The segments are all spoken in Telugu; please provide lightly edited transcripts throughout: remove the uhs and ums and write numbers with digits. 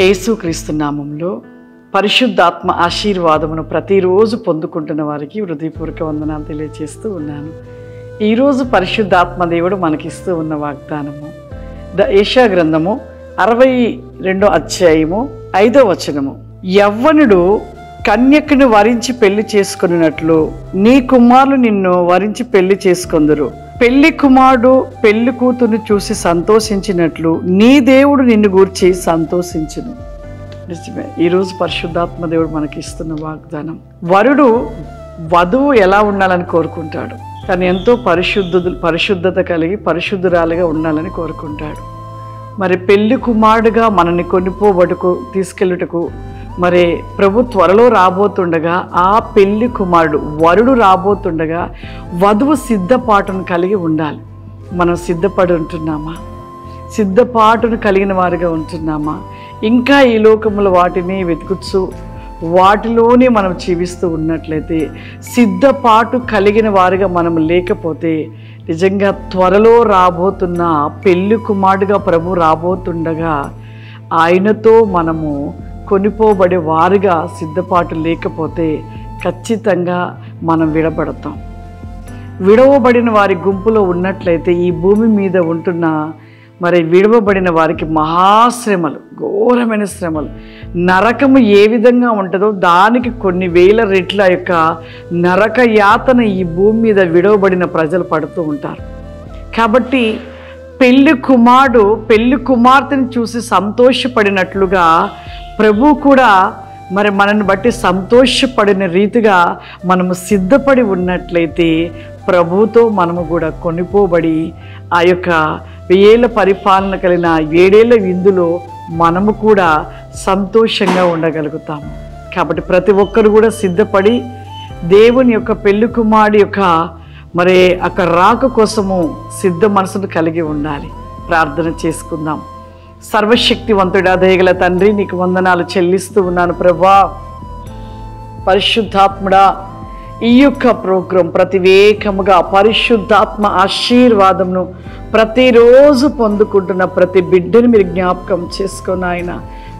యేసుక్రీస్తు నామములో పరిశుద్ధాత్మ ఆశీర్వాదమును ప్రతిరోజు పొందుకుంటున్న వారికి హృదయపూర్వక వందనాలు తెలియజేస్తూ ఉన్నాను. ఈరోజు పరిశుద్ధాత్మ దేవుడు మనకిస్తూ ఉన్న వాగ్దానము యెషయా గ్రంథము 62వ అధ్యాయము 5వ వచనము. యవ్వనుడు కన్యకను వరించి పెళ్లి చేసుకున్నట్లు నీ కుమారులు నిన్ను వరించి పెళ్లి చేసుకొందురు. పెళ్లి కుమారుడు పెళ్లి కూతురుని చూసి సంతోషించినట్లు నీ దేవుడు నిన్ను గూర్చి సంతోషించును. నిజమే, ఈరోజు పరిశుద్ధాత్మ దేవుడు మనకి ఇస్తున్న వాగ్దానం. వరుడు వధువు ఎలా ఉండాలని కోరుకుంటాడు, తను ఎంతో పరిశుద్ధత కలిగి పరిశుద్ధురాలుగా ఉండాలని కోరుకుంటాడు. మరి పెళ్లి కుమారుడుగా మనల్ని కొనిపోబడుకు తీసుకెళ్ళుటకు మరి ప్రభు త్వరలో రాబోతుండగా, ఆ పెళ్లి కుమారుడు వరుడు రాబోతుండగా వధువు సిద్ధపాటును కలిగి ఉండాలి. మనం సిద్ధపడి ఉంటున్నామా? సిద్ధపాటును కలిగిన వారిగా ఉంటున్నామా? ఇంకా ఈ లోకముల వాటిని వెతుకుచు వాటిలోనే మనం జీవిస్తూ ఉన్నట్లయితే, సిద్ధపాటు కలిగిన వారిగా మనం లేకపోతే, నిజంగా త్వరలో రాబోతున్న పెళ్లి కుమారుడుగా ప్రభు రాబోతుండగా ఆయనతో మనము కొనిపోబడే వారిగా సిద్ధపాటు లేకపోతే ఖచ్చితంగా మనం విడబడతాం. విడవబడిన వారి గుంపులో ఉన్నట్లయితే ఈ భూమి మీద ఉంటున్న మరి విడవబడిన వారికి మహాశ్రమలు, ఘోరమైన శ్రమలు, నరకము ఏ విధంగా ఉంటుందో దానికి కొన్ని వేల రెట్ల యొక్క నరక యాతన ఈ భూమి మీద విడవబడిన ప్రజలు పడుతూ ఉంటారు. కాబట్టి పెళ్లి కుమారుడు పెళ్లి కుమార్తెను చూసి సంతోషపడినట్లుగా ప్రభు కూడా మరి మనల్ని బట్టి సంతోషపడిన రీతిగా మనము సిద్ధపడి ఉన్నట్లయితే ప్రభుతో మనము కూడా కొనిపోబడి ఆ యొక్క 1000 ఏళ్ల పరిపాలన కలిగిన 7 ఏళ్ల విందులో మనము కూడా సంతోషంగా ఉండగలుగుతాము. కాబట్టి ప్రతి ఒక్కరు కూడా సిద్ధపడి దేవుని యొక్క పెళ్లి కుమారుడి యొక్క మరి అక్కడ రాక కోసము సిద్ధ మనసును కలిగి ఉండాలి. ప్రార్థన చేసుకుందాం. సర్వశక్తివంతుడా, దయగల తండ్రి, నీకు వందనాలు చెల్లిస్తూ ఉన్నాను ప్రభా. పరిశుద్ధాత్ముడా, ఈ యొక్క ప్రోగ్రాం ప్రతివేకముగా పరిశుద్ధాత్మ ఆశీర్వాదమును ప్రతిరోజు పొందుకుంటున్న ప్రతి బిడ్డను మీరు జ్ఞాపకం చేసుకొని ఆయన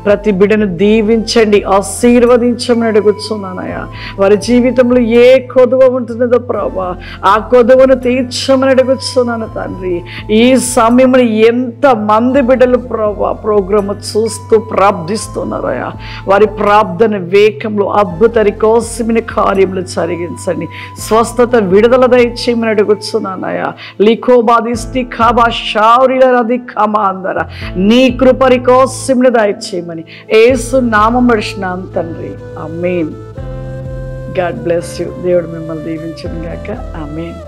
ప్రతి బిడ్డను దీవించండి, ఆశీర్వదించమని అడుగుతున్నానయ్యా. వారి జీవితంలో ఏ కొదువ ఉంటున్నదో ప్రభా, ఆ కొదువను తీర్చమని అడుగుతున్నాను తండ్రి. ఈ సమయంలో ఎంతమంది బిడ్డలు ప్రభా ప్రోగ్రాము చూస్తూ ప్రార్థిస్తున్నారయ్యా, వారి ప్రార్థన వేగంలో అద్భుత కోసమైన కార్యములు జరిగించండి. స్వస్థత విడుదల దయచేయమని అడుగుతున్నానయ్యా. లిఖోబాదిష్టి ఖాబా షౌరిలది ఖమా అందర నీ కృపరి కోసమైన దయచేయమని యేసు నామం నడిచినాం తండ్రి. ఆమేన్. God bless you. దేవుడు మిమ్మల్ని దీవించును గాక. ఆమేన్.